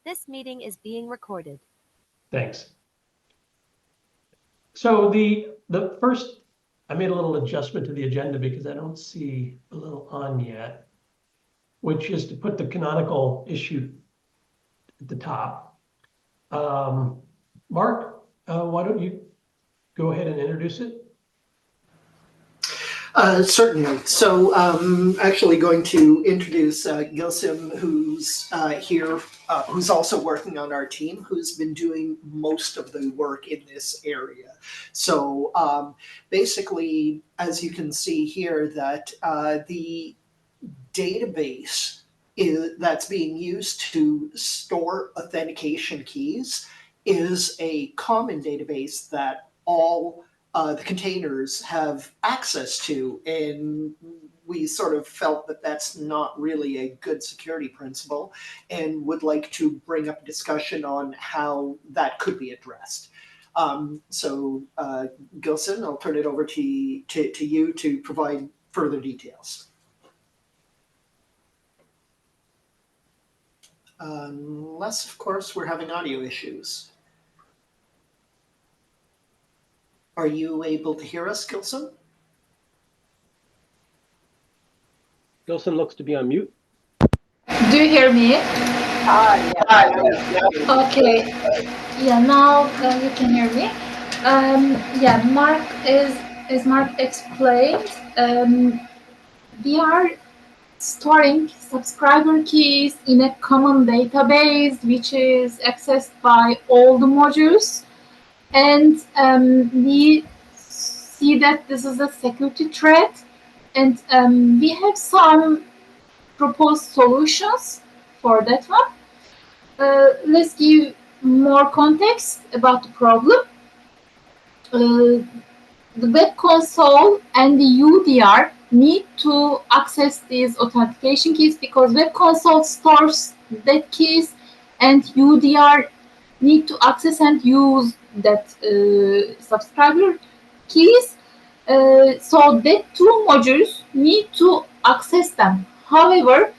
This meeting is being recorded. Thanks. So the first, I made a little adjustment to the agenda because I don't see a little on yet, which is to put the canonical issue at the top. Mark, why don't you go ahead and introduce it? Certainly. So actually going to introduce Gilsim, who's here, who's also working on our team, who's been doing most of the work in this area. So basically, as you can see here, that the database that's being used to store authentication keys is a common database that all the containers have access to, and we sort of felt that that's not really a good security principle and would like to bring up a discussion on how that could be addressed. Gilson, I'll turn it over to you to provide further details. Unless, of course, we're having audio issues. Are you able to hear us, Gilson? Gilson looks to be on mute. Do you hear me? Yeah. Okay. Yeah, now you can hear me. Yeah, Mark, as Mark explained, we are storing subscriber keys in a common database, which is accessed by all the modules. And we see that this is a security threat. And we have some proposed solutions for that one. Let's give more context about the problem. The web console and the UDR need to access these authentication keys because web console stores that keys and UDR need to access and use that subscriber keys. So that two modules need to access them. However,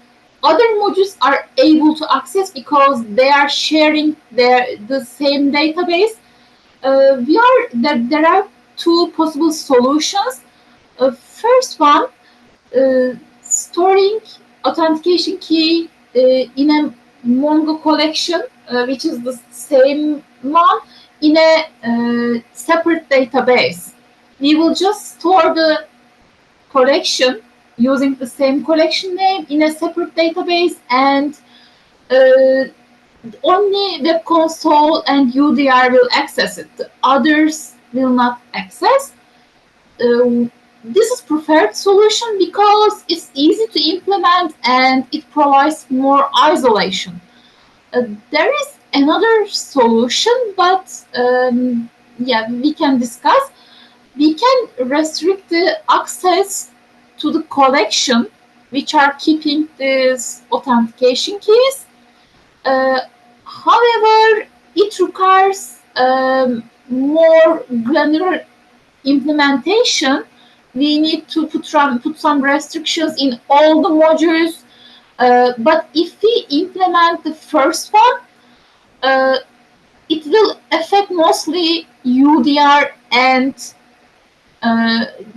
other modules are able to access because they are sharing the same database. There are two possible solutions. First one, storing authentication key in a Mongo collection, which is the same one, in a separate database. We will just store the collection using the same collection name in a separate database, and only web console and UDR will access it. The others will not access. This is preferred solution because it's easy to implement and it provides more isolation. There is another solution, but yeah, we can discuss. We can restrict the access to the collection which are keeping these authentication keys. However, it requires more granular implementation. We need to put some restrictions in all the modules. But if we implement the first one, it will affect mostly UDR and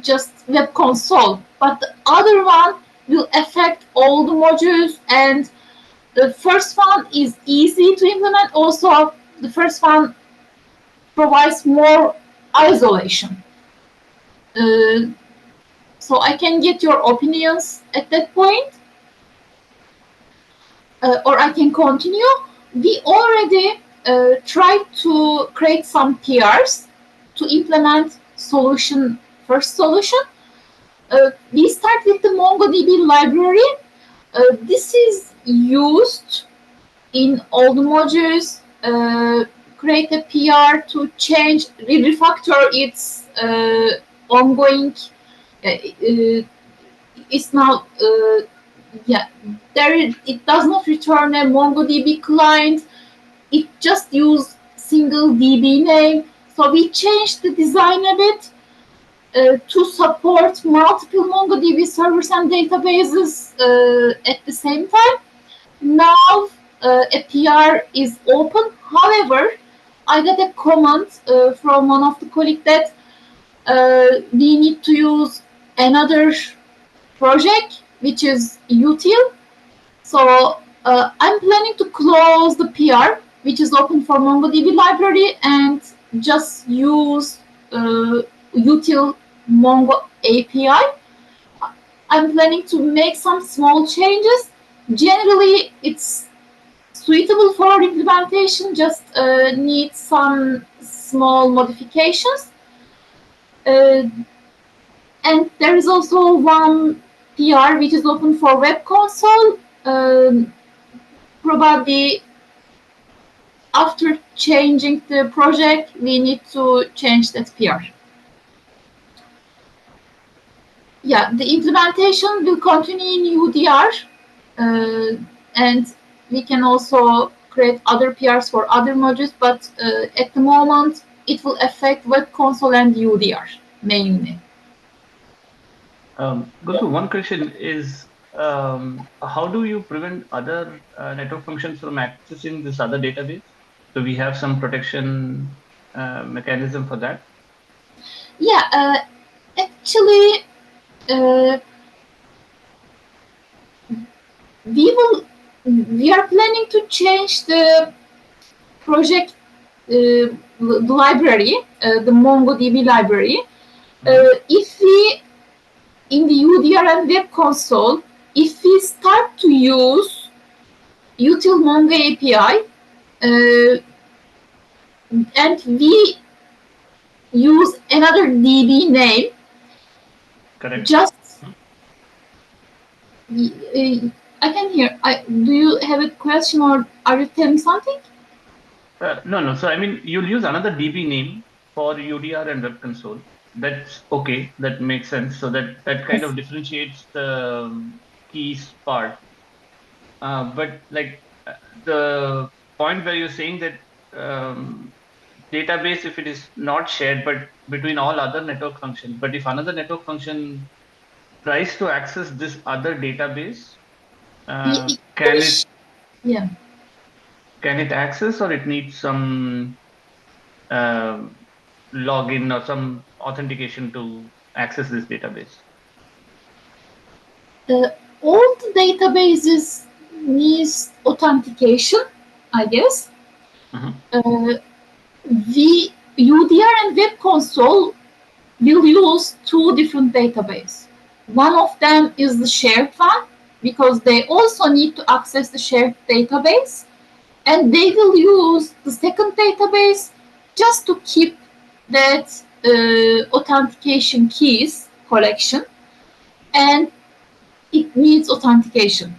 just web console. But the other one will affect all the modules, and the first one is easy to implement. Also, the first one provides more isolation. So I can get your opinions at that point, or I can continue. We already tried to create some PRs to implement first solution. We start with the MongoDB library. This is used in all the modules. Create a PR to change, refactor its ongoing. It's now it does not return a MongoDB client. It just uses single DB name. So we changed the design a bit to support multiple MongoDB servers and databases at the same time. Now a PR is open. However, I got a comment from one of the colleagues that we need to use another project which is util. So I'm planning to close the PR which is open for MongoDB library and just use util Mongo API. I'm planning to make some small changes. Generally, it's suitable for implementation, just need some small modifications. Uh, and there is also one PR which is open for web console. Probably after changing the project, we need to change that PR. Yeah, the implementation will continue in UDR, and we can also create other PRs for other modules, but at the moment, it will affect web console and UDR mainly. Gulsu, one question is, how do you prevent other network functions from accessing this other database? So we have some protection mechanism for that. Yeah, actually, uh, we are planning to change the project, the library, the MongoDB library. If we in the UDR and web console, if we start to use util Mongo API and we use another DB name, Correct. just I can hear. Do you have a question or are you telling something? No. So I mean, you'll use another DB name for UDR and web console. That's okay. That makes sense. So that kind Yes. of differentiates the keys part. But like the point where you're saying that database, if it is not shared, but between all other network functions, but if another network function tries to access this other database, can it Yeah. access, or it needs some login or some authentication to access this database? All the databases needs authentication, I guess. Mhm. We UDR and web console will use two different databases. One of them is the shared one because they also need to access the shared database, and they will use the second database just to keep that authentication keys collection, and it needs authentication.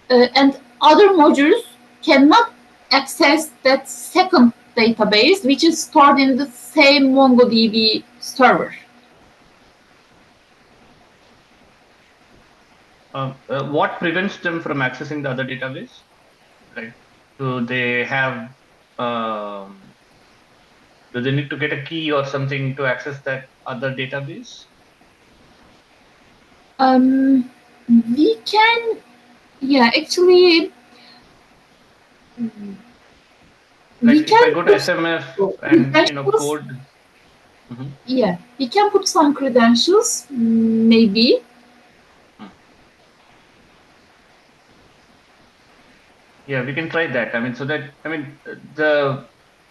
And other modules cannot access that second database, which is stored in the same MongoDB server. What prevents them from accessing the other database? Like, do they have do they need to get a key or something to access that other database? We can, yeah, actually, we Like if I can go to put SMF and credentials. code. Mhm. Yeah, we can put some credentials, maybe. Yeah, we can try that. I mean, the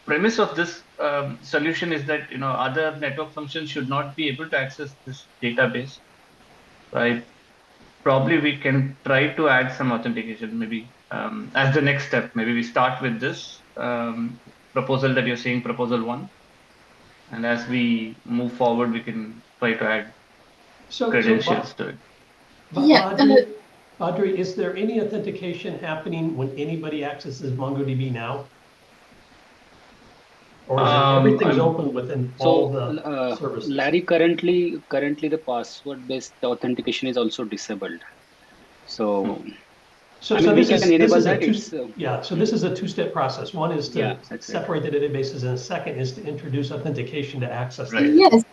premise of this solution is that other network functions should not be able to access this database, right? Probably we can try to add some authentication, maybe as the next step. Maybe we start with this proposal that you're saying, proposal one, and as we move forward, we can try to add credentials to it. Yeah, Audrey, is there any authentication happening when anybody accesses MongoDB now? Or is everything's open within all the services? Larry, currently the password-based authentication is also disabled. So, So I mean, we this can is enable a that. this is a two-step process. One is to that's separate the databases, and the second is to introduce authentication to access Right. them. yes.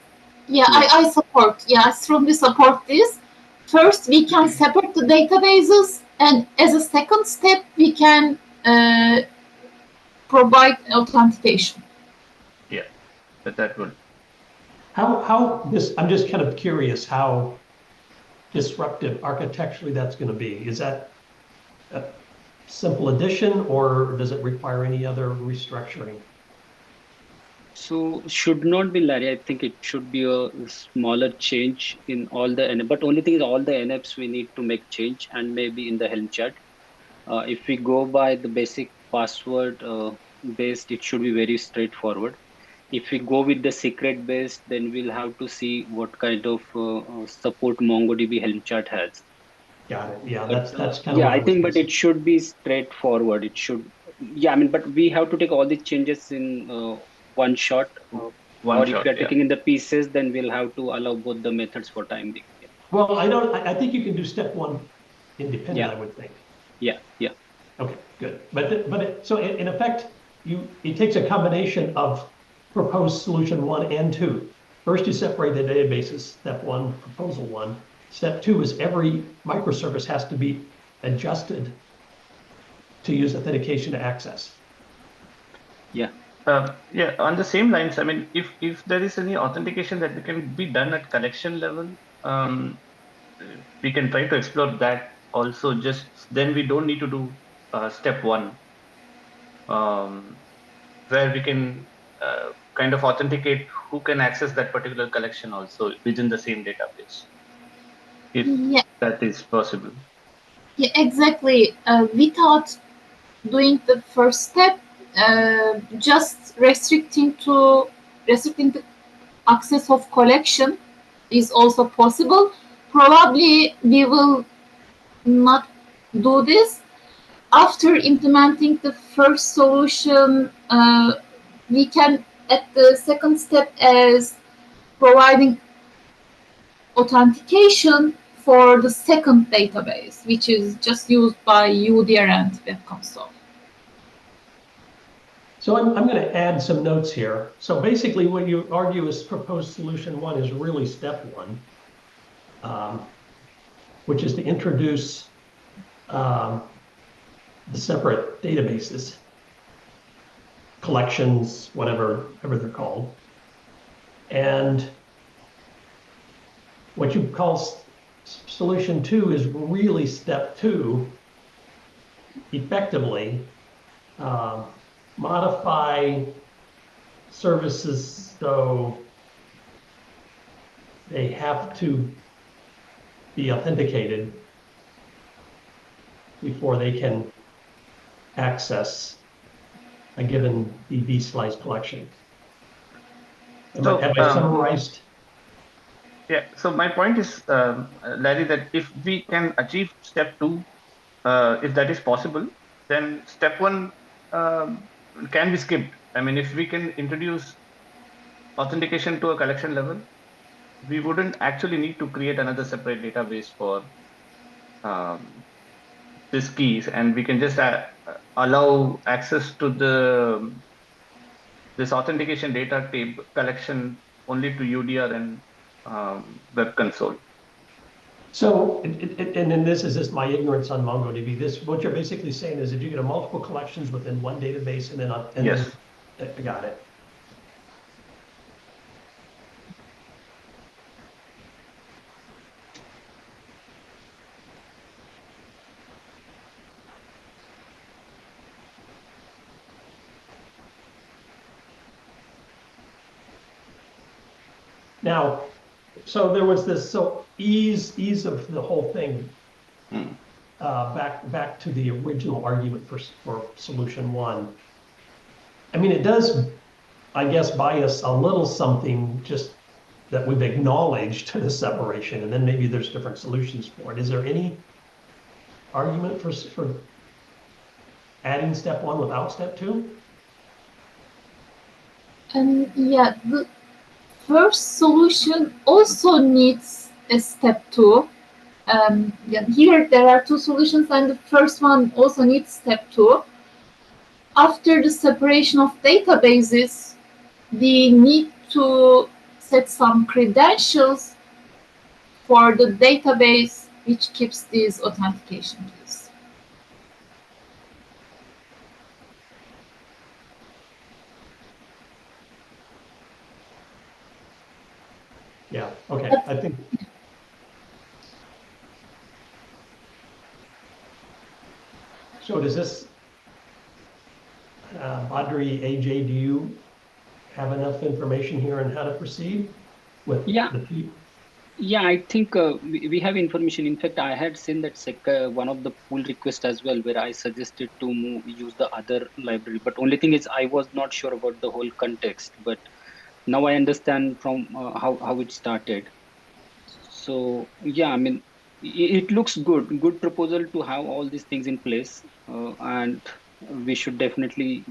Yeah, Yes. I support. Yeah, I strongly support this. First, we can separate the databases, And as a second step, we can provide authentication. That would. How this, I'm just kind of curious how disruptive architecturally that's going to be. Is that a simple addition, or does it require any other restructuring? So should not be, Larry. I think it should be a smaller change in all the but only thing is all the NFs we need to make change, and maybe in the Helm chart. If we go by the basic password based, it should be very straightforward. If we go with the secret based, then we'll have to see what kind of support MongoDB Helm chart has. Got it. Yeah, But that's kind of yeah, what I I was think, but guessing. it should be straightforward. It should, yeah, I mean, but we have to take all the changes in one shot. One Or if we shot, are yeah. taking in the pieces, then we'll have to allow both the methods for time being. Yeah, Well, I think you can do step one independent, yeah, I would think. yeah, yeah. Okay, good. So in effect, it takes a combination of proposed solution 1 and 2. First, you separate the databases, step 1, proposal 1. Step 2 is every microservice has to be adjusted to use authentication to access. Yeah. Yeah, on the same lines, I mean, if there is any authentication that can be done at collection level, we can try to explore that also. Just then we don't need to do step 1, where we can kind of authenticate who can access that particular collection also within the same database, if Yeah, that is possible. yeah, exactly. Without doing the first step, just restricting the access of collection is also possible. Probably we will not do this. After implementing the first solution, we can at the second step as providing authentication for the second database, which is just used by UDR and Web Console. So I'm going to add some notes here. So basically what you argue is proposed solution 1 is really step 1, which is to introduce the separate databases, collections, whatever they're called. And what you call solution 2 is really step 2, effectively modify services so they have to be authenticated before they can access a given DB slice collection. Have I summarized? Yeah, so my point is, Larry, that if we can achieve step 2, if that is possible, then step 1 can be skipped. I mean, if we can introduce authentication to a collection level, we wouldn't actually need to create another separate database for these keys, and we can just allow access to this authentication data table collection only to UDR and Web Console. So, and then this is just my ignorance on MongoDB. What you're basically saying is that you get multiple collections within one database, and then Yes. I got it. Now, so there was this ease of the whole thing. Back to the original argument for solution 1. I mean, it does, I guess, buy us a little something just that we've acknowledged the separation, and then maybe there's different solutions for it. Is there any argument for adding step 1 without step 2? Yeah, the first solution also needs a step 2. Yeah, here there are 2 solutions, and the first one also needs step 2. After the separation of databases, we need to set some credentials for the database which keeps these authentication keys. Yeah, okay, But- I think. So does this, Badri, AJ, do you have enough information here on how to proceed with Yeah, the P? yeah, I think we have information. In fact, I had seen that one of the pull request as well, where I suggested to use the other library. But only thing is, I was not sure about the whole context. But now I understand from how it started. So yeah, I mean, it looks good. Good proposal to have all these things in place, and we should definitely.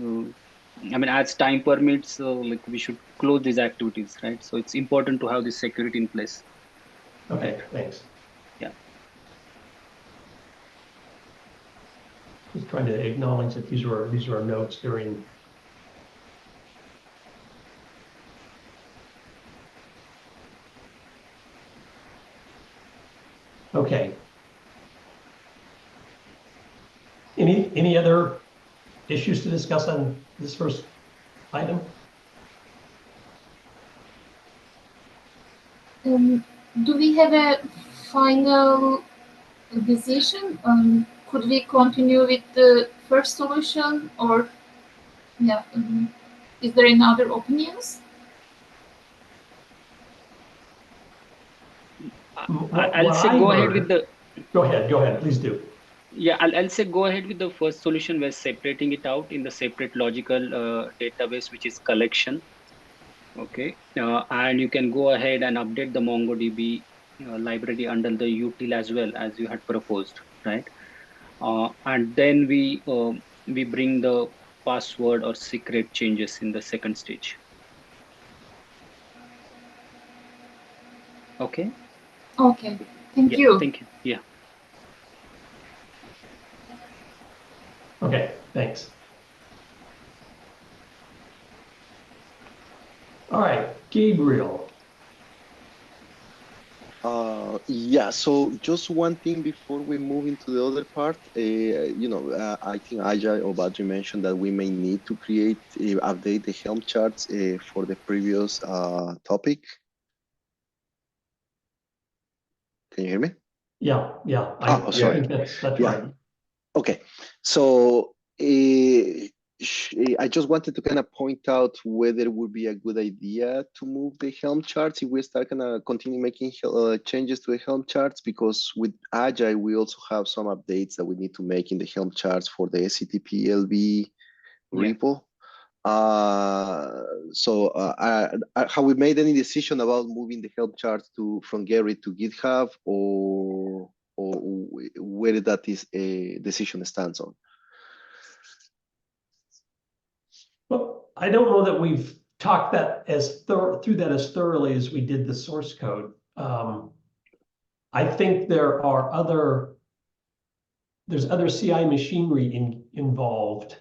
I mean, as time permits, like we should close these activities, right? So it's important to have this security in place, right? Okay, thanks. Yeah. Just trying to acknowledge that these were notes during. Okay. Any other issues to discuss on this first item? Do we have a final decision? Could we continue with the first solution, or yeah? Is there any other opinions? I'll What say I go ahead with heard, the go ahead, please do. yeah. I'll say go ahead with the first solution. We're separating it out in the separate logical database, which is collection. Okay, and you can go ahead and update the MongoDB library under the util as well as you had proposed, right? And then we bring the password or secret changes in the second stage. Okay. Okay, thank Yeah. you. Thank you. Yeah. Okay, thanks. All right, Gabriel. Yeah, so just one thing before we move into the other part, I think Ajay or Badri mentioned that we may need to update the Helm charts for the previous topic. Can you hear me? Yeah, Oh, I sorry. think that's Yeah. right. Okay, so I just wanted to kind of point out whether it would be a good idea to move the Helm charts if we start kind of continue making changes to the Helm charts, because with Agile, we also have some updates that we need to make in the Helm charts for the SCTP LB Yeah. repo. Have we made any decision about moving the Helm charts from Gary to GitHub, or where that is a decision stands on? Well, I don't know that we've talked that through that as thoroughly as we did the source code. I think there's other CI machinery involved.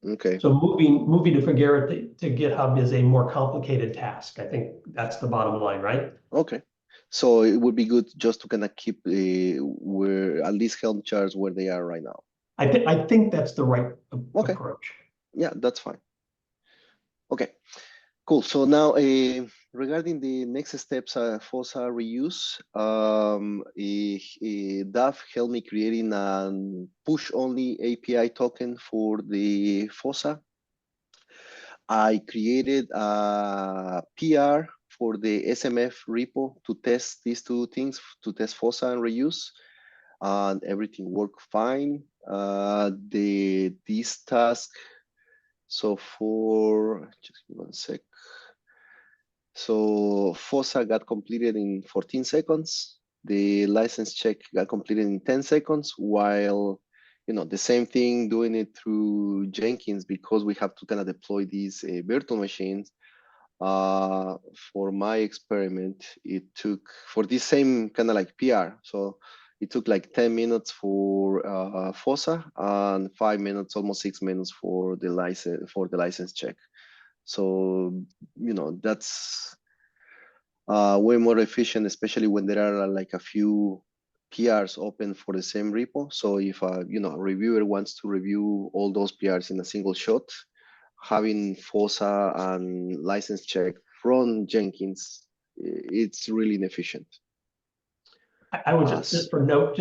Okay. So moving to Figure to GitHub is a more complicated task. I think that's the bottom line, right? Okay. So it would be good just to kind of keep where at least Helm charts where they are right now. I think that's the right Okay. approach. Yeah, that's fine. Okay, cool. So now regarding the next steps, FOSSA reuse, Dav helped me creating a push-only API token for the FOSSA. I created a PR for the SMF repo to test these two things, to test FOSSA and reuse, and everything worked fine. This task, so for, just give me one sec. So FOSSA got completed in 14 seconds. The license check got completed in 10 seconds, while the same thing doing it through Jenkins, because we have to kind of deploy these virtual machines. For my experiment, it took, for this same kind of like PR, so it took like 10 minutes for FOSSA and 5 minutes, almost 6 minutes for the license check. So that's way more efficient, especially when there are like a few PRs open for the same repo. So if a reviewer wants to review all those PRs in a single shot, having FOSSA and license check from Jenkins it's really inefficient. I would just for note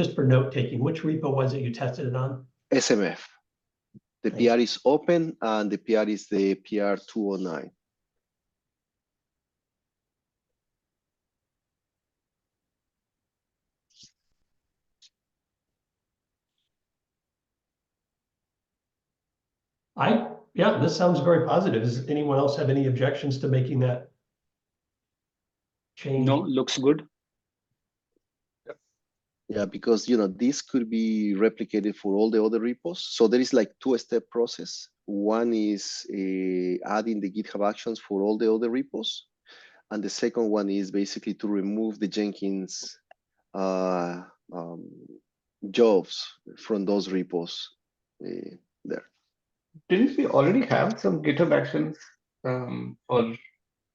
taking, which repo was it you tested it on? SMF. The Thanks. PR is open, and the PR is the PR 209. Yeah, this sounds very positive. Does anyone else have any objections to making that change? No, looks good. Yeah, because this could be replicated for all the other repos. So there is like two-step process. One is adding the GitHub actions for all the other repos, and the second one is basically to remove the Jenkins jobs from those repos there. Didn't we already have some GitHub actions for I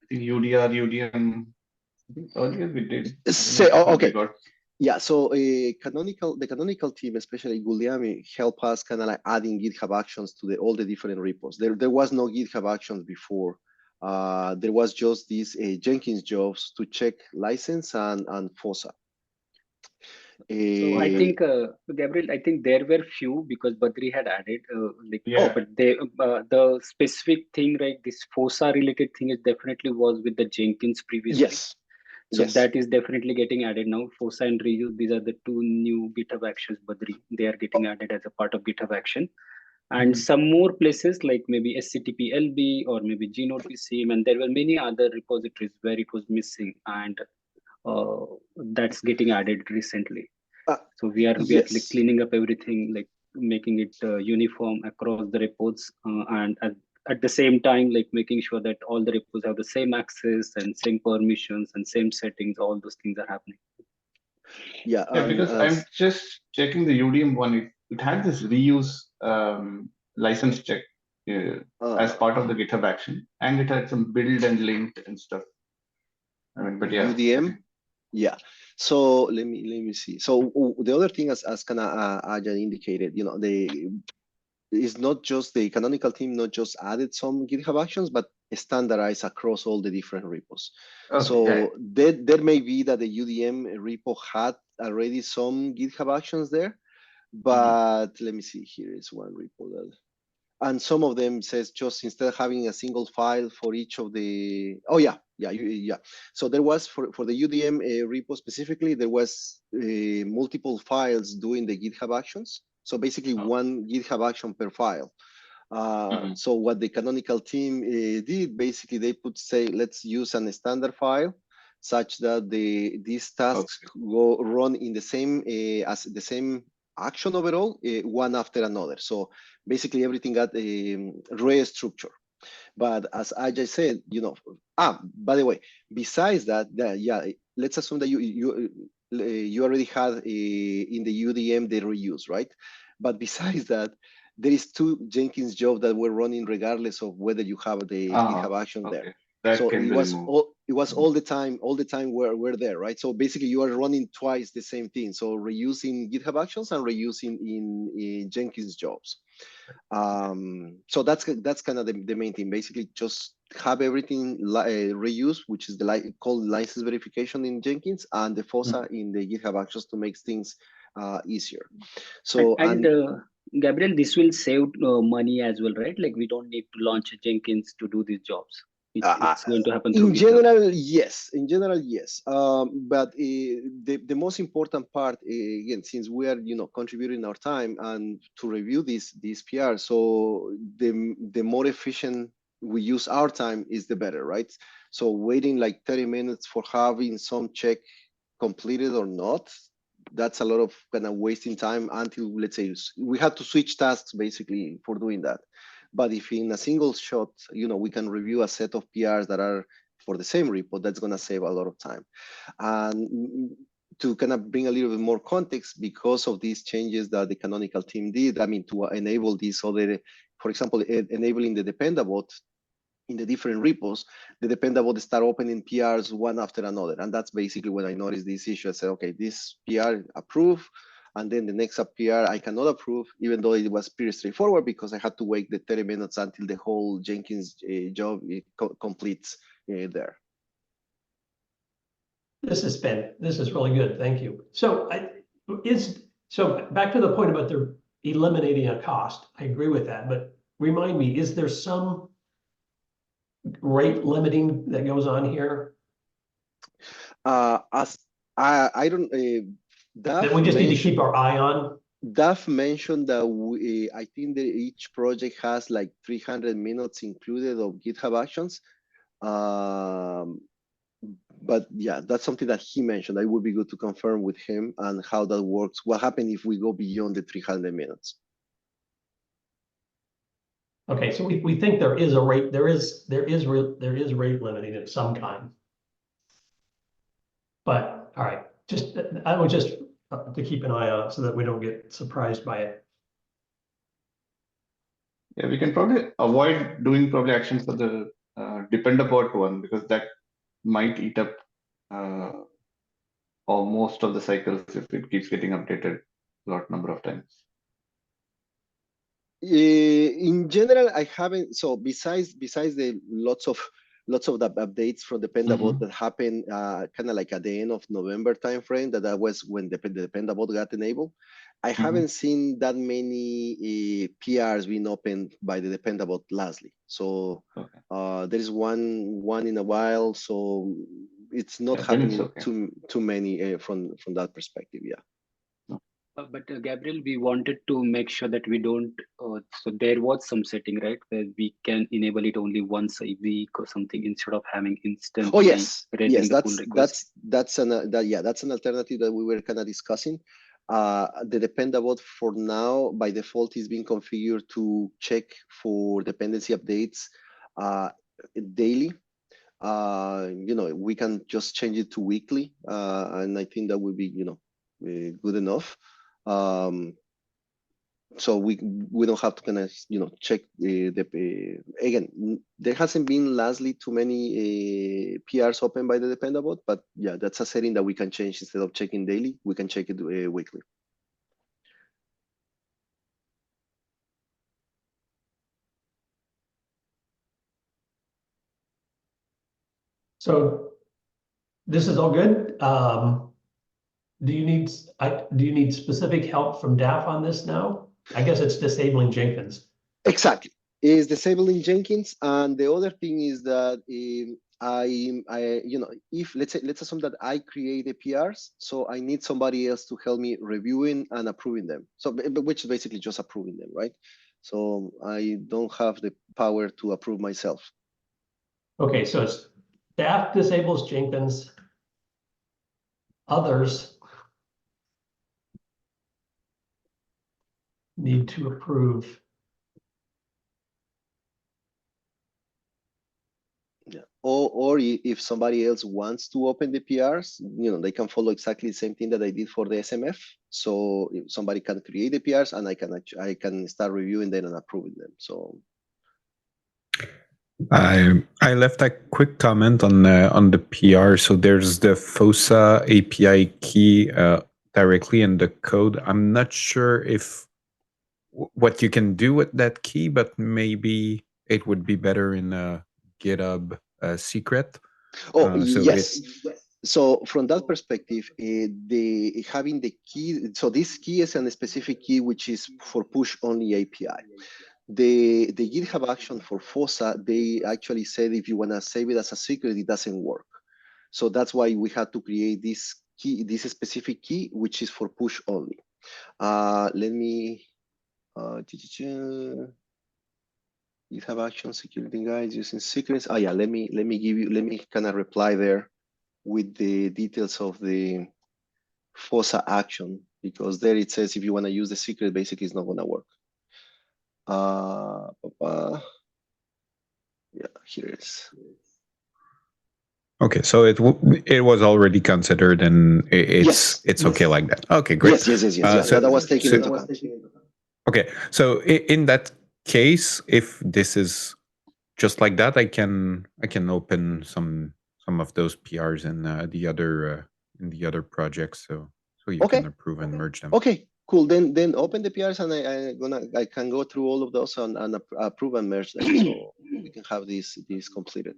think UDR, UDM? I think earlier we did. Okay. Yeah, so the canonical team, especially Guglielmi, help us kind of like adding GitHub actions to all the different repos. There was no GitHub actions before. There was just these Jenkins jobs to check license and FOSA. So I think Gabriel, I think there were few because Badri had added but they the specific thing, right? This FOSA related thing is definitely was with the Jenkins previously. Yes. So that is definitely getting added now. FOSA and reuse, these are the two new GitHub actions, Badri. They are getting added as a part of GitHub action. And some more places like maybe SCTP LB or maybe Gnode PCM, and there were many other repositories where it was missing, and that's getting added recently. So we are like cleaning up everything, like making it uniform across the repos, and at the same time, like making sure that all the repos have the same access and same permissions and same settings. All those things are happening. Yeah, because I'm just checking the UDM one. It had this reuse license check as part of the GitHub action, and it had some build and link and stuff. I mean, but yeah. UDM. Yeah. So let me see. So the other thing, as kind of Aja indicated, it's not just the canonical team, not just added some GitHub actions, but standardized across all the different repos. Okay, so there may be that the UDM repo had already some GitHub actions there, but let me see. Here is one repo that. And some of them says just instead of having a single file for each of the, yeah. So there was for the UDM repo specifically, there was multiple files doing the GitHub actions. So basically one GitHub action per file. So what the canonical team did, basically they say, let's use a standard file such that these tasks go run in the same as the same action overall, one after another. So basically everything got a structure. But as I just said, by the way, besides that, let's assume that you already had in the UDM the reuse, right? But besides that, there is two Jenkins jobs that were running regardless of whether you have the GitHub action there. So it was all the time we're there, right? So basically you are running twice the same thing. So reusing GitHub actions and reusing in Jenkins jobs. So that's kind of the main thing. Basically just have everything reused, which is called license verification in Jenkins, and the FOSA in the GitHub actions to make things easier. So Gabriel, this will save money as well, right? Like we don't need to launch a Jenkins to do these jobs. It's going to happen through in general, yes. In general, yes. But the most important part, again, since we are contributing our time and to review these PR, so the more efficient we use our time is the better, right? So waiting like 30 minutes for having some check completed or not, that's a lot of kind of wasting time until, let's say, we have to switch tasks basically for doing that. But if in a single shot, we can review a set of PRs that are for the same repo, that's going to save a lot of time. And to kind of bring a little bit more context, because of these changes that the canonical team did, I mean, to enable these other, for example, enabling the dependabot in the different repos, the dependabot start opening PRs one after another. And that's basically when I noticed this issue. I said, okay, this PR approved, and then the next PR I cannot approve, even though it was pretty straightforward because I had to wait the 30 minutes until the whole Jenkins job completes there. This is really good. Thank you. So back to the point about the eliminating a cost. I agree with that, but remind me, is there some rate limiting that goes on here As I don't, that we just need to keep our eye on? Daf mentioned that I think that each project has like 300 minutes included of GitHub Actions. But yeah, that's something that he mentioned. It would be good to confirm with him and how that works. What happens if we go beyond the 300 minutes? Okay, so we think there is a rate, there is rate limiting of some kind. But all right, I would just to keep an eye on it so that we don't get surprised by it. Yeah, we can probably avoid doing probably actions for the depend about one, because that might eat up or most of the cycles if it keeps getting updated a lot number of times. In general, I haven't. So besides the lots of the updates from the Pendabot that happened kind of like at the end of November timeframe, that was when the Pendabot got enabled. I haven't seen that many PRs being opened by the Dependabot lastly. So there is one in a while. So it's not happening too many from that perspective. Yeah. But Gabriel, we wanted to make sure that we don't. So there was some setting, right, where we can enable it only once a week or something instead of having instantly. Oh yes, yes, that's an alternative that we were kind of discussing. The Dependabot for now by default is being configured to check for dependency updates daily. We can just change it to weekly, and I think that would be good enough. So we don't have to kind of check again. There hasn't been lastly too many PRs open by the Dependabot, but yeah, that's a setting that we can change. Instead of checking daily, we can check it weekly. So this is all good. Do you need specific help from DAF on this now? I guess it's disabling Jenkins. Exactly, is disabling Jenkins, and the other thing is that if let's assume that I create the PRs, so I need somebody else to help me reviewing and approving them. So which is basically just approving them, right? So I don't have the power to approve myself. Okay, so it's DAF disables Jenkins. Others need to approve. Yeah. Or if somebody else wants to open the PRs, they can follow exactly the same thing that I did for the SMF. So if somebody can create the PRs, and I can start reviewing them and approving them. So I left a quick comment on the PR. So there's the FOSA API key directly in the code. I'm not sure if what you can do with that key, but maybe it would be better in a GitHub secret. Yes. So from that perspective, having the key. So this key is a specific key which is for push only API. The GitHub action for FOSA, they actually said if you want to save it as a secret, it doesn't work. So that's why we had to create this key, this specific key, which is for push only. Let me GitHub action security guides using secrets. Oh yeah, let me kind of reply there with the details of the FOSA action, because there it says if you want to use the secret, basically it's not going to work. Yeah, here it is. Okay, so it was already considered, and it's okay like that. Okay, great. Yes. So that was taken into account. Okay, so in that case, if this is just like that, I can open some of those PRs in the other projects, so you can approve and merge them. Okay, cool. Then open the PRs, and I can go through all of those and approve and merge them, so we can have these completed.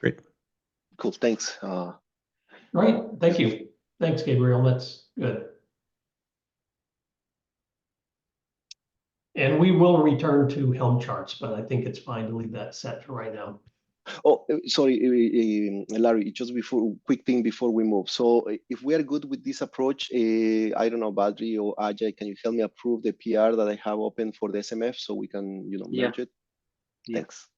Great. Cool. Thanks. Right, thank you. Thanks, Gabriel, that's good. And we will return to Helm charts, but I think it's fine to leave that set for right now. Oh, sorry, Larry, just before, quick thing before we move. So if we are good with this approach, I don't know, Badri or Ajay, can you help me approve the PR that I have open for the SMF so we can, merge it? Yeah. Thanks.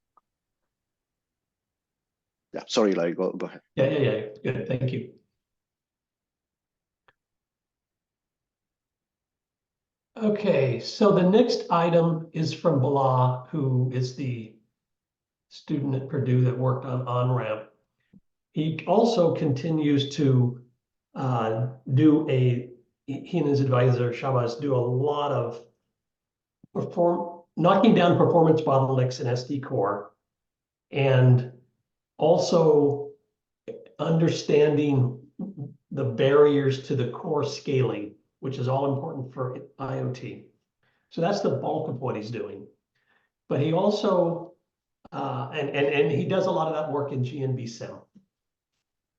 Yeah, sorry, Larry, go ahead. Yeah, good, thank you. Okay, so the next item is from Bala, who is the student at Purdue that worked on OnRamp. He also continues to he and his advisor, Shabazz, do a lot of knocking down performance bottlenecks in SD core, and also understanding the barriers to the core scaling, which is all important for IoT. So that's the bulk of what he's doing. But he also, and he does a lot of that work in GNB Sim.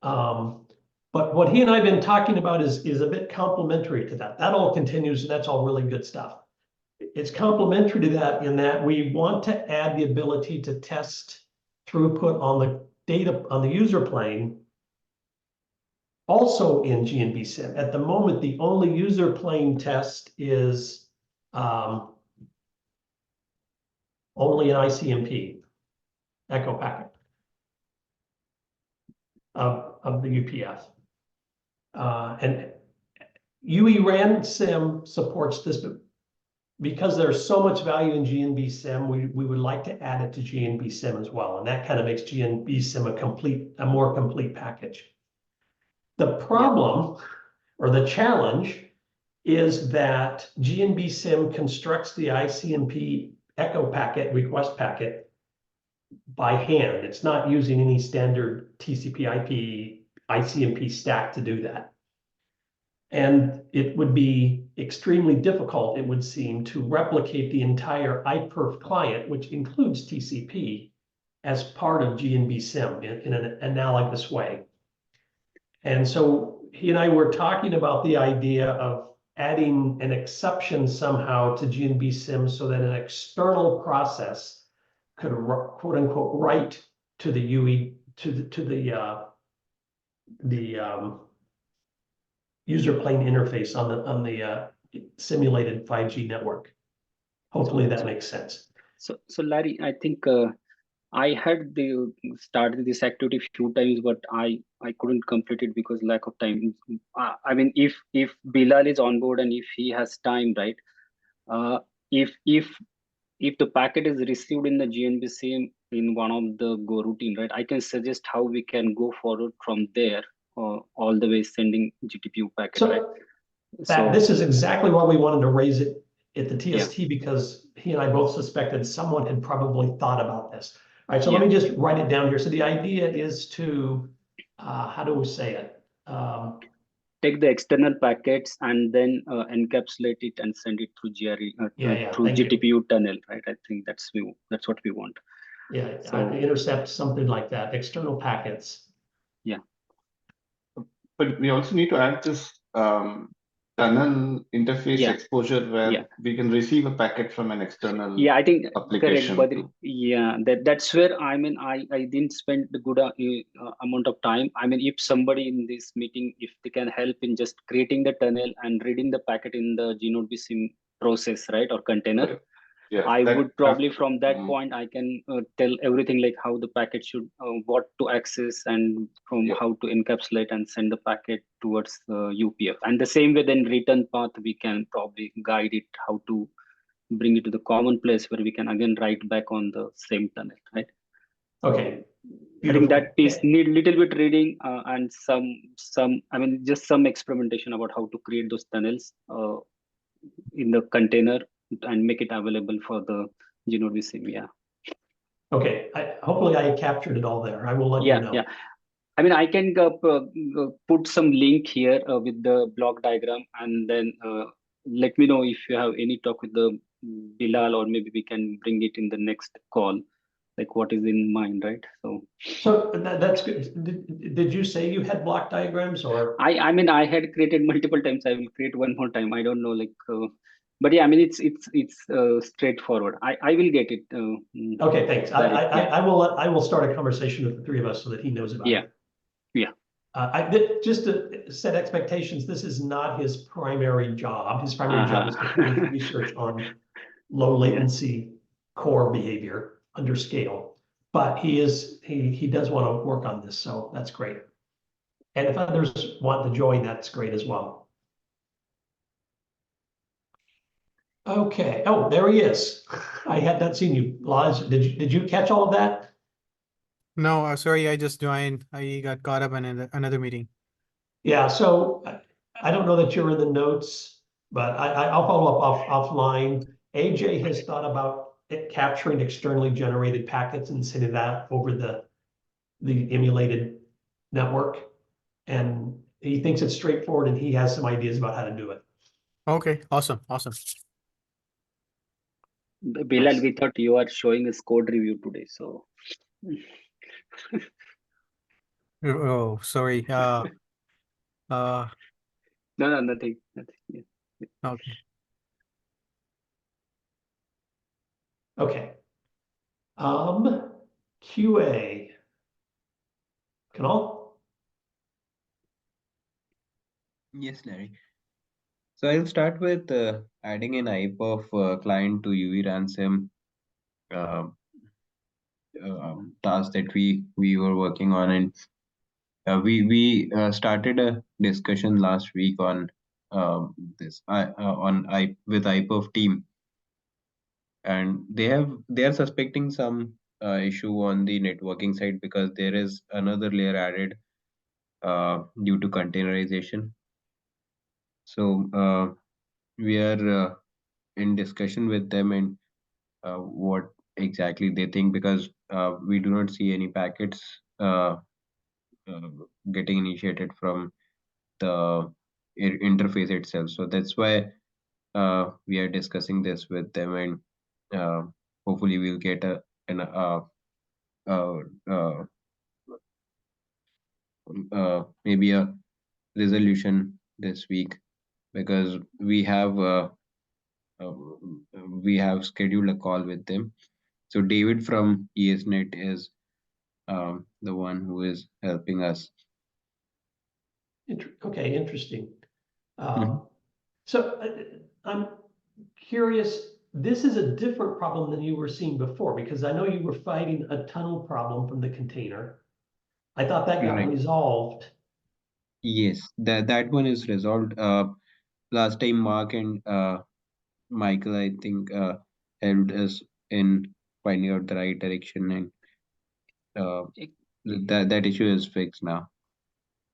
But what he and I have been talking about is a bit complementary to that. That all continues, and that's all really good stuff. It's complementary to that in that we want to add the ability to test throughput on the data on the user plane also in GNB Sim. At the moment, the only user plane test is only an ICMP echo packet of the UPF. And UE RAN Sim supports this, but because there's so much value in GNB Sim, we would like to add it to GNB Sim as well. And that kind of makes GNB Sim a more complete package. The problem or the challenge is that GNB Sim constructs the ICMP echo packet, request packet by hand. It's not using any standard TCP/IP ICMP stack to do that. And it would be extremely difficult, it would seem, to replicate the entire iPerf client, which includes TCP, as part of GNB Sim in an analogous way. And so he and I were talking about the idea of adding an exception somehow to GNB Sim so that an external process could quote unquote write to the UE to the user plane interface on the simulated 5G network. Hopefully that makes sense. So Larry, I think I had started this activity a few times, but I couldn't complete it because lack of time. I mean, if Bilal is on board and if he has time, right? If the packet is received in the GNB Sim in one of the Go routine, right? I can suggest how we can go forward from there, all the way sending GTPU packet, right? So this is exactly why we wanted to raise it at the TST, Yeah. because he and I both suspected someone had probably thought about this. All right, so let me just write it down here. So the idea is to, how do we say it? Take the external packets and then encapsulate it and send it through GRE through GTPU tunnel, right? I think that's what we want. Yeah, so intercept something like that, external packets. Yeah. But we also need to add this tunnel interface exposure where we can receive a packet from an external I think application. Correct, Badri. Yeah, that's where I mean I didn't spend a good amount of time. I mean, if somebody in this meeting, if they can help in just creating the tunnel and reading the packet in the GNodeB Sim process, right, or container. I would probably from that point I can tell everything like how the packet should, what to access, and from how to encapsulate and send the packet towards UPF. And the same way, then return path we can probably guide it how to bring it to the common place where we can again write back on the same tunnel, right? Okay. I think that piece need little bit reading and some I mean just some experimentation about how to create those tunnels in the container and make it available for the GNodeB Sim. Yeah. Okay. Hopefully I captured it all there. I will let you know. Yeah. I mean, I can put some link here with the block diagram, and then let me know if you have any talk with the Bilal, or maybe we can bring it in the next call. like what is in mind, right? So that's good. Did you say you had block diagrams or? I mean I had created multiple times. I will create one more time. I don't know, like, but yeah, I mean it's straightforward. I will get it. Okay, thanks. Yeah. I will start a conversation with the three of us so that he knows about Yeah. it. Yeah. Just to set expectations, this is not his primary job. His primary job is to fund research on low latency core behavior under scale. But he does want to work on this, so that's great. And if others want to join, that's great as well. Okay. Oh, there he is. I had not seen you, Laz. Did you catch all of that? No, sorry, I just joined. I got caught up in another meeting. Yeah. So I don't know that you're in the notes, but I'll follow up offline. AJ has thought about capturing externally generated packets and sending that over the emulated network. And he thinks it's straightforward and he has some ideas about how to do it. Okay, awesome. Bilal, we thought you are showing us code review today, so. Oh, sorry. No, No, nothing. Yeah. okay. Okay. QA. Kunal? Yes, Larry. So I'll start with adding an IP of client to UV ransom uh, task that we were working on, and we started a discussion last week on this on I with IP of team, and they are suspecting some issue on the networking side because there is another layer added due to containerization. So we are in discussion with them and what exactly they think because we do not see any packets uh, getting initiated from the interface itself. So that's why we are discussing this with them, and uh, hopefully we'll get uh, uh, maybe a resolution this week because uh, we have scheduled a call with them. So David from ESNet is the one who is helping us. Okay, interesting. Mhm. So I'm curious, this is a different problem than you were seeing before because I know you were fighting a tunnel problem from the container. I thought that got Right. resolved. Yes, that one is resolved. Last time Mark and Michael, I think, helped us in finding out the right direction, and uh, Hey, that issue is fixed now.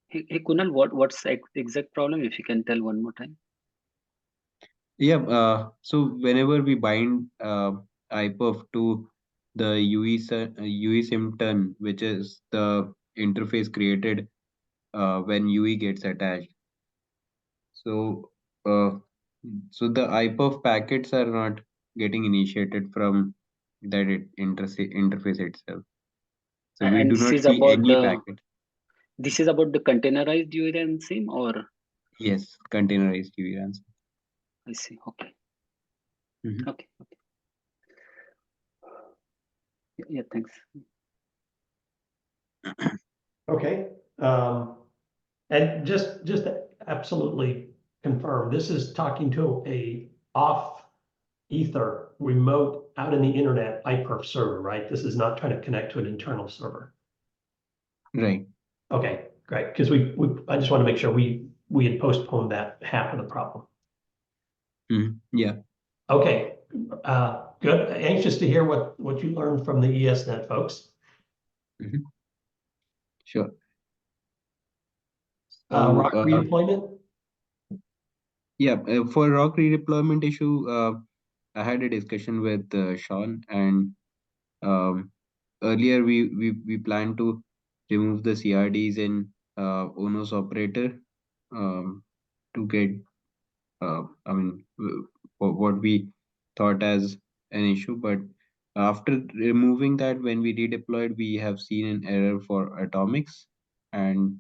hey, Kunal, what's the exact problem? If you can tell one more time. Yeah. So whenever we bind IPERF to the UE symptom, which is the interface created when UE gets attached. So, uh, so the IPERF packets are not getting initiated from that interface itself. So we And do this not is see about any the packet. containerized URL SIM, or Yes, containerized UE ransom. I see. Okay. Mhm. Okay. Yeah, thanks. Okay. And just to absolutely confirm, this is talking to a off Ether remote out in the internet iPerf server, right? This is not trying to connect to an internal server. Right. Okay, great. Because I just want to make sure we had postponed that half of the problem. Yeah. Okay, good. Anxious to hear what you learned from the ESNet folks. Mhm. Sure. So, Rock redeployment. yeah, for rock redeployment issue, I had a discussion with Sean, and um, earlier we planned to remove the CRDs in ONOS operator to get, I mean, what we thought as an issue, but After removing that, when we redeployed, we have seen an error for atomics, and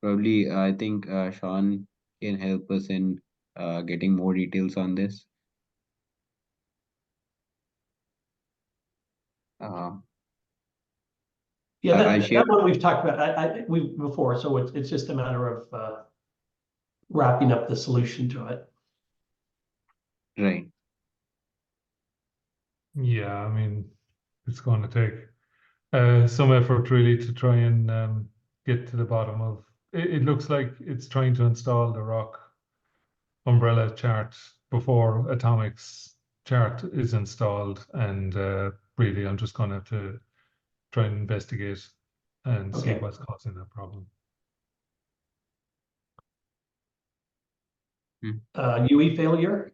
probably I think Sean can help us in getting more details on this. Uh, Yeah, I that shared. one we've talked about, we before, so it's just a matter of wrapping up the solution to it. Right. Yeah, I mean, it's going to take some effort really to try and get to the bottom of it. It looks like it's trying to install the rock umbrella chart before atomics chart is installed, and really I'm just going to have to try and investigate and see Okay. what's causing that problem. UE failure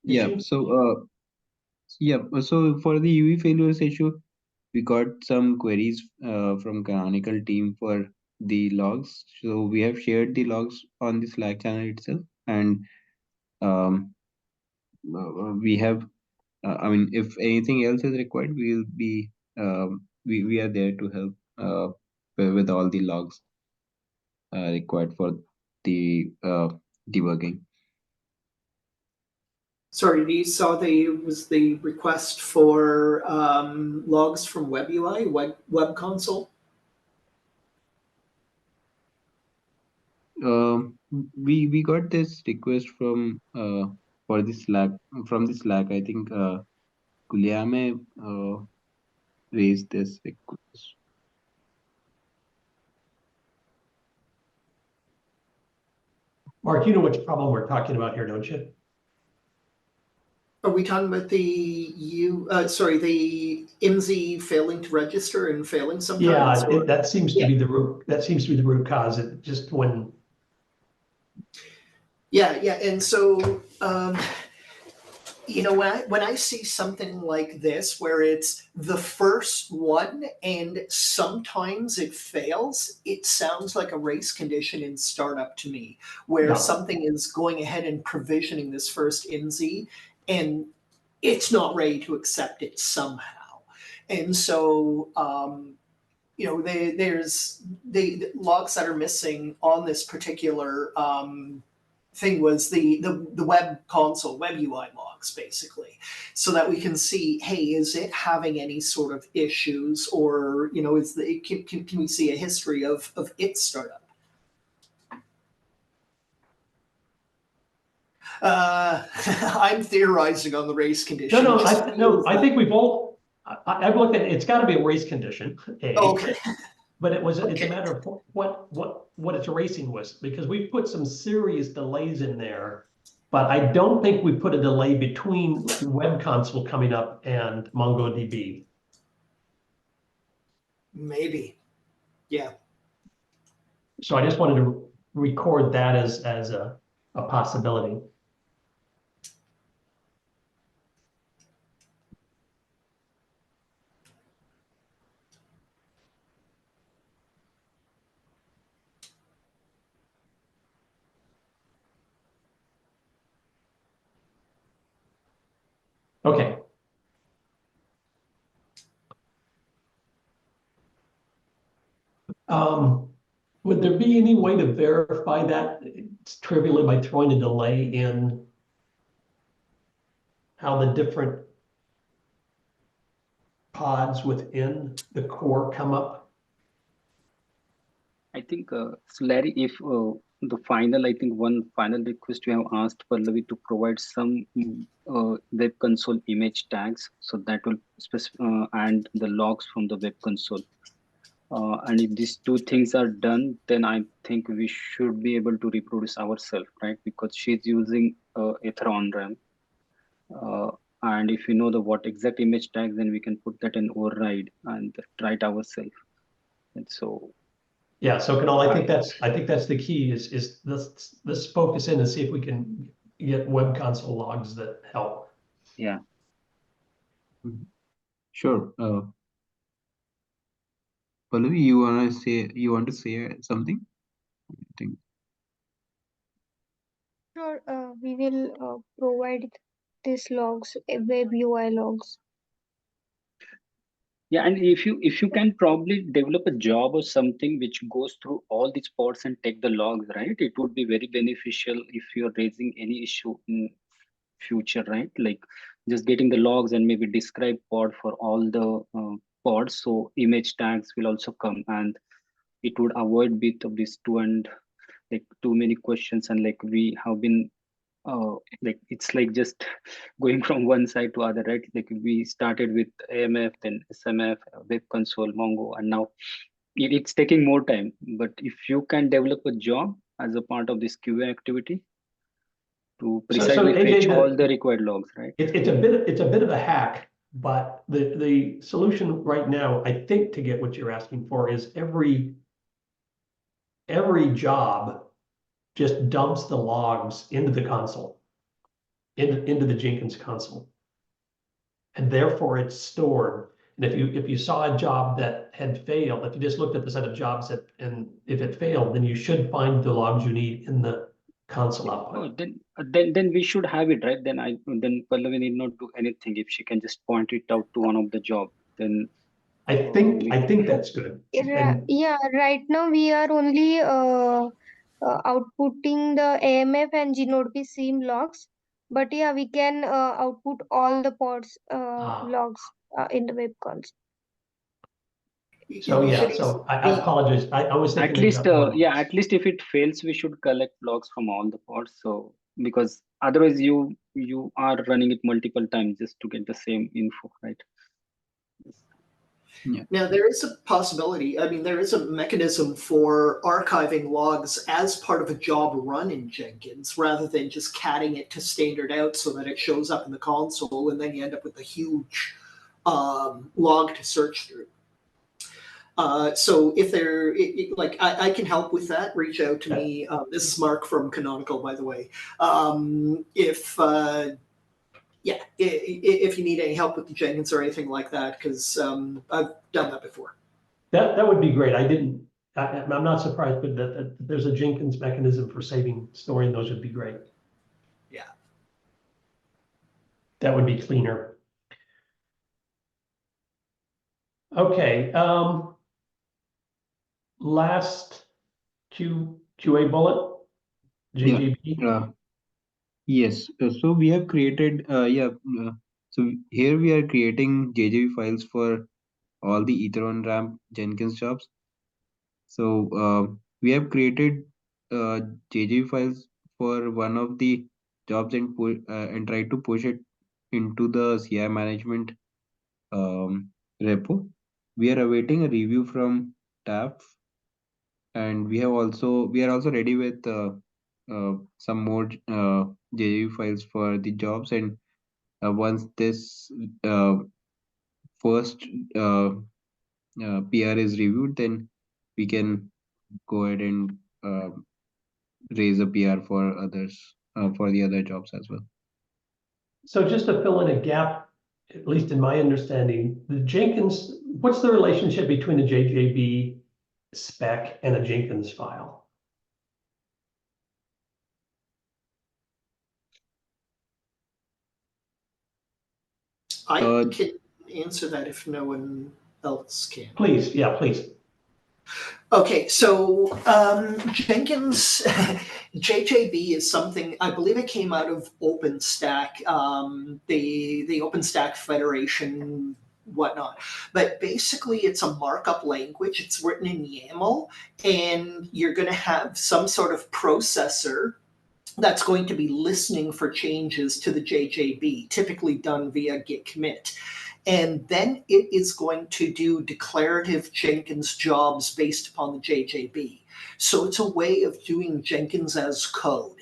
Yeah. issue? So for the UV failures issue, we got some queries from canonical team for the logs. So we have shared the logs on the Slack channel itself, and um, we have. I mean, if anything else is required, we'll be we are there to help with all the logs required for the debugging. Sorry, you saw was the request for logs from WebUI, web console? We got this request from for the Slack from the Slack. I think Guliame raised this request. Mark, you know which problem we're talking about here, don't you? Are we talking about the IMSI failing to register and failing sometimes? Yeah, that seems to be the root. That seems to be the root cause. It just when. Yeah, and so when I see something like this where it's the first one and sometimes it fails, it sounds like a race condition in startup to me, where something is going ahead and provisioning this first IMSI and it's not ready to accept it somehow. And so there's the logs that are missing on this particular thing was the web console, web UI logs, basically, so that we can see, hey, is it having any sort of issues, or can we see a history of its startup? I'm theorizing on the race condition. I think we've all. I've looked at it. It's got to be a race condition. Okay. But it's a matter of what its racing was, because we've put some serious delays in there, but I don't think we put a delay between web console coming up and MongoDB. Maybe, yeah. So I just wanted to record that as a possibility. Okay. Would there be any way to verify that trivially by throwing a delay in how the different pods within the core come up? I think, so Larry, if one final request we have asked Pallavi to provide some web console image tags, so that will and the logs from the web console. And if these two things are done, then I think we should be able to reproduce ourselves, right? Because she's using Aether on-ramp. And if we know what exact image tags, then we can put that in override and try it ourselves. And so. Yeah, so Kunal, I think that's the key is let's focus in and see if we can get web console logs that help. Yeah. Sure. Pallavi, you want to say something? I think. Sure, we will provide these logs, web UI logs. Yeah, and if you can probably develop a job or something which goes through all these pods and take the logs, right? It would be very beneficial if you're raising any issue in future, right? Like just getting the logs and maybe describe pod for all the pods, so image tags will also come, and it would avoid bit of this two and like too many questions, and like we have been like it's like just going from one side to other, right? Like we started with AMF, then SMF, Web Console, Mongo, and now it's taking more time. But if you can develop a job as a part of this QA activity to So precisely fetch AJ, all the required logs, right? it's a bit of a hack, but the solution right now, I think, to get what you're asking for is every job just dumps the logs into the console, into the Jenkins console. And therefore it's stored. And if you saw a job that had failed, if you just looked at the set of jobs and if it failed, then you should find the logs you need in the console Oh, output. then we should have it, right? Then Pallavi need not do anything. If she can just point it out to one of the job, then I think that's good. And Yeah, right now we are only outputting the AMF and GNodeB SIEM logs, but yeah, we can output all the pods logs in the web console. so yeah, so I apologize. I was thinking at they least got one. yeah, at least if it fails, we should collect logs from all the pods. So because otherwise you are running it multiple times just to get the same info, right? Yeah. Now, there is a possibility, I mean, there is a mechanism for archiving logs as part of a job run in Jenkins, rather than just catting it to standard out so that it shows up in the console, and then you end up with a huge log to search through. So if there, like, I can help with that, reach out to me. This is Mark from Canonical, by the way. If you need any help with the Jenkins or anything like that, because I've done that before. That would be great. I'm not surprised, but that there's a Jenkins mechanism for storing those would be great. Yeah. That would be cleaner. Okay. Last QA bullet, JJB. Yeah. Yes. So we have created, so here we are creating JJB files for all the Ether on ramp Jenkins jobs. So we have created JJB files for one of the jobs and try to push it into the CI management repo. We are awaiting a review from TAF, and we are also ready with some more JJB files for the jobs. And once this first PR is reviewed, then we can go ahead and raise a PR for others, for the other jobs as well. So just to fill in a gap, at least in my understanding, the Jenkins, what's the relationship between a JJB spec and a Jenkins file? I can answer that if no one else can. Please, yeah, please. Okay, so Jenkins, JJB is something, I believe it came out of OpenStack, the OpenStack Federation, whatnot. But basically, it's a markup language. It's written in YAML, and you're going to have some sort of processor that's going to be listening for changes to the JJB, typically done via git commit. And then it is going to do declarative Jenkins jobs based upon the JJB. So it's a way of doing Jenkins as code.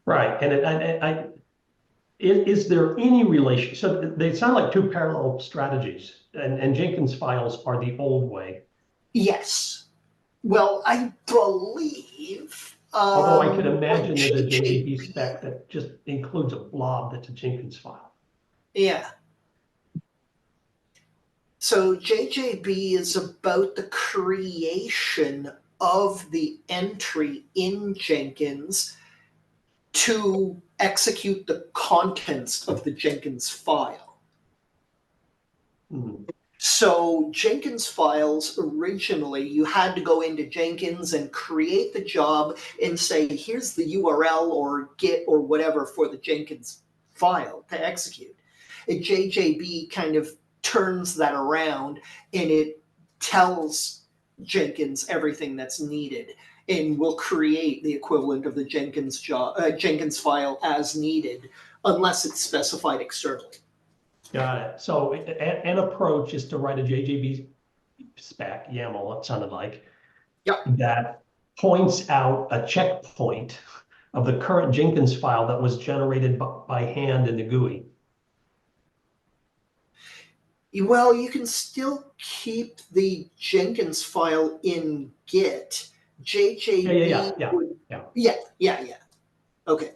Right, and is there any relation? So they sound like two parallel strategies, and Jenkins files are the old way. Yes. Well, I believe. Although I could imagine there's a JJB spec that just includes a blob that's a Jenkins file. Yeah. So JJB is about the creation of the entry in Jenkins to execute the contents of the Jenkins file. Hmm. So Jenkins files, originally, you had to go into Jenkins and create the job and say, here's the URL or Git or whatever for the Jenkins file to execute. And JJB kind of turns that around and it tells Jenkins everything that's needed and will create the equivalent of the Jenkins Jenkins file as needed, unless it's specified externally. Got it. So an approach is to write a JJB spec, YAML, it sounded like. Yep. That points out a checkpoint of the current Jenkins file that was generated by hand in the GUI. Well, you can still keep the Jenkins file in Git. JJB Yeah. Okay.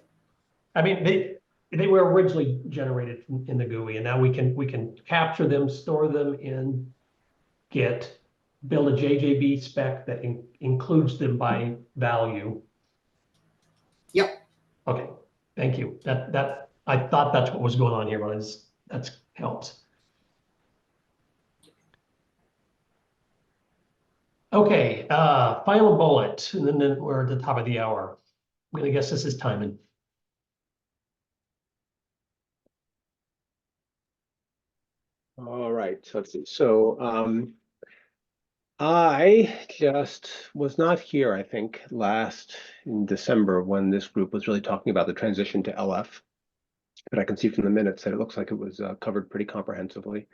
I mean, they were originally generated in the GUI, and now we can capture them, store them in Git, build a JJB spec that includes them by value. Yep. Okay, thank you. That I thought that's what was going on here, but that helps. Okay, final bullet, and then we're at the top of the hour. I'm gonna guess this is timing. All right, so let's see. So I just was not here, I think, last in December when this group was really talking about the transition to LF. But I can see from the minutes that it looks like it was covered pretty comprehensively.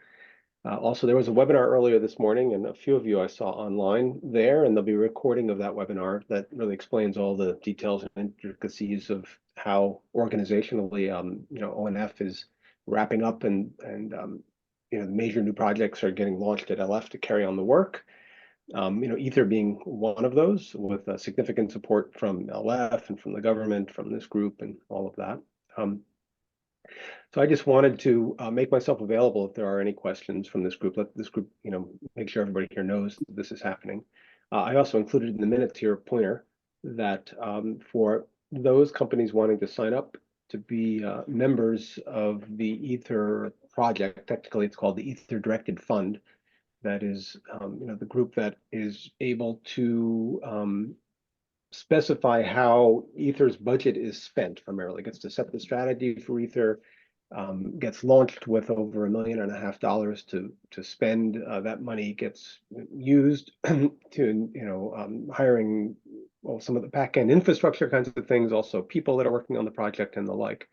Also, there was a webinar earlier this morning, and a few of you I saw online there, and there'll be a recording of that webinar that really explains all the details and intricacies of how organizationally, ONF is wrapping up, and the major new projects are getting launched at LF to carry on the work. Aether being one of those, with significant support from LF and from the government, from this group, and all of that. So I just wanted to make myself available if there are any questions from this group. Let this group, make sure everybody here knows that this is happening. I also included in the minutes here a pointer that for those companies wanting to sign up to be members of the Aether project, technically it's called the Aether Directed Fund. That is, the group that is able to specify how Aether's budget is spent primarily. Gets to set the strategy for Aether, gets launched with over $1.5 million to spend. That money gets used to hiring some of the back-end infrastructure kinds of things, also people that are working on the project and the like.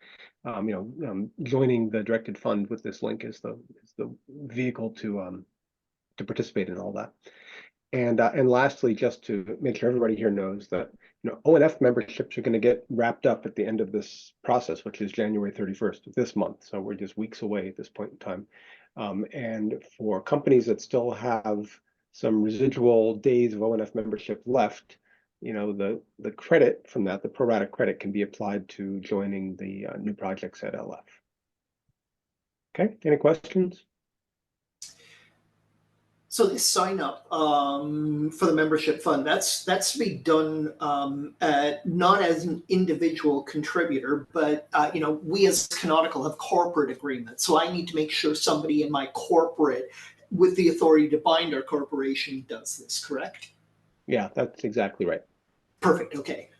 Joining the directed fund with this link is the vehicle to participate in all that. And lastly, just to make sure everybody here knows that ONF memberships are going to get wrapped up at the end of this process, which is January 31st of this month. So we're just weeks away at this point in time. And for companies that still have some residual days of ONF membership left, the credit from that, the pro rata credit, can be applied to joining the new projects at LF. Okay, any questions? So this sign up for the membership fund, that's to be done not as an individual contributor, but we as Canonical have corporate agreements. So I need to make sure somebody in my corporate with the authority to bind our corporation does this, correct? Yeah, that's exactly right. Perfect, okay.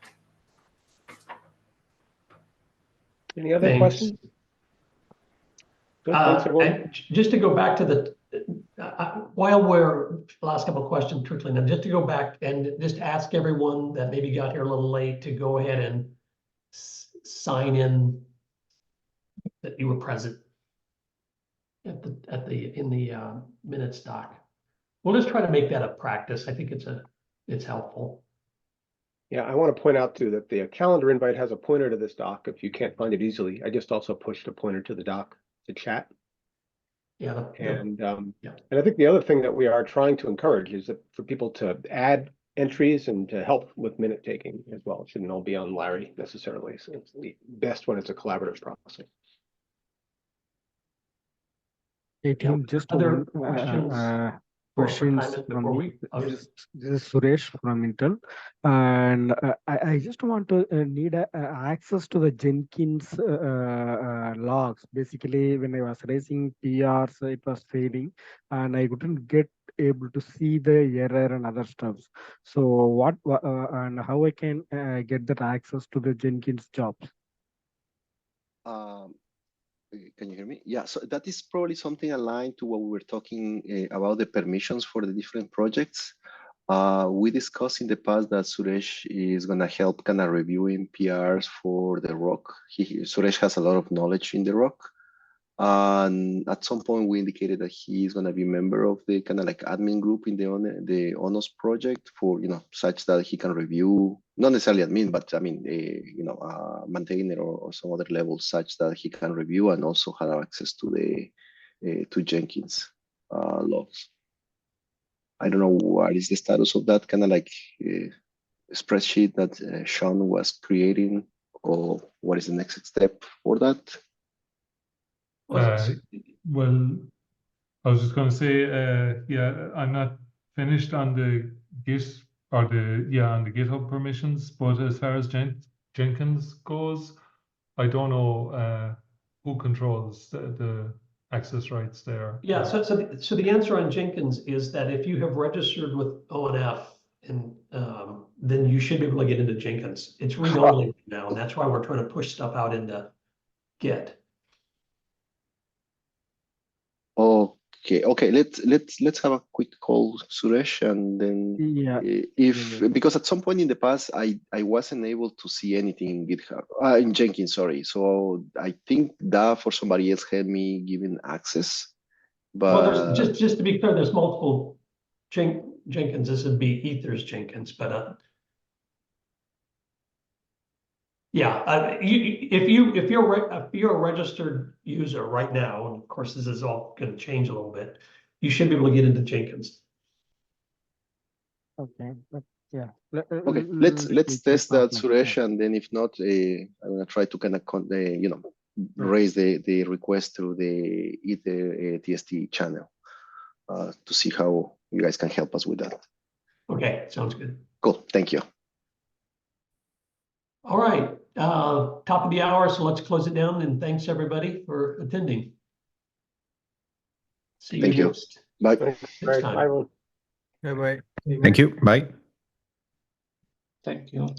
Any other questions? Good, thanks everyone. And just to go back to the while we're last couple of questions trickling in, just to go back and just ask everyone that maybe got here a little late to go ahead and sign in that you were present in the minutes doc. We'll just try to make that a practice. I think it's helpful. Yeah, I want to point out too that the calendar invite has a pointer to this doc if you can't find it easily. I just also pushed a pointer to the doc to chat. Yeah. And I think the other thing that we are trying to encourage is that for people to add entries and to help with minute taking as well. It shouldn't all be on Larry necessarily. So it's best when it's a collaborative process. Hey team, just Other questions from me. This is Suresh from Intel, and I just want to need access to the Jenkins log logs. Basically, when I was raising PRs, it was failing, and I couldn't get able to see the error and other stuffs. So and how I can get that access to the Jenkins jobs? Um, can you hear me? Yeah, so that is probably something aligned to what we were talking about the permissions for the different projects. We discussed in the past that Suresh is going to help kind of reviewing PRs for the ROC. Suresh has a lot of knowledge in the ROC. And at some point, we indicated that he is going to be a member of the kind of like admin group in the ONOS project for, such that he can review, not necessarily admin, but I mean, maintainer or some other level such that he can review and also have access to the to Jenkins logs. I don't know what is the status of that kind of like spreadsheet that Sean was creating, or what is the next step for that? Well, I was just going to say, yeah, I'm not finished on the Git or on the GitHub permissions, but as far as Jenkins goes, I don't know who controls the access rights there. Yeah, so the answer on Jenkins is that if you have registered with ONF, and then you should be able to get into Jenkins. It's read-only now, and that's why we're trying to push stuff out into Git. Okay. Let's have a quick call, Suresh, and then because at some point in the past I wasn't able to see anything in GitHub in Jenkins, sorry. So I think that for somebody else had me given access. But well, there's just to be clear, there's multiple Jenkins. This would be Aether's Jenkins, but yeah, if you're a registered user right now, and of course this is all going to change a little bit, you should be able to get into Jenkins. Okay, but yeah. Okay, let's test that, Suresh, and then if not, I'm gonna try to kind of raise the request through the Ether TST channel to see how you guys can help us with that. Okay, sounds good. Cool, thank you. All right, top of the hour, so let's close it down, and thanks everybody for attending. See Thank you. next. Bye. Next time. Bye bye. Thank you. Bye. Thank you.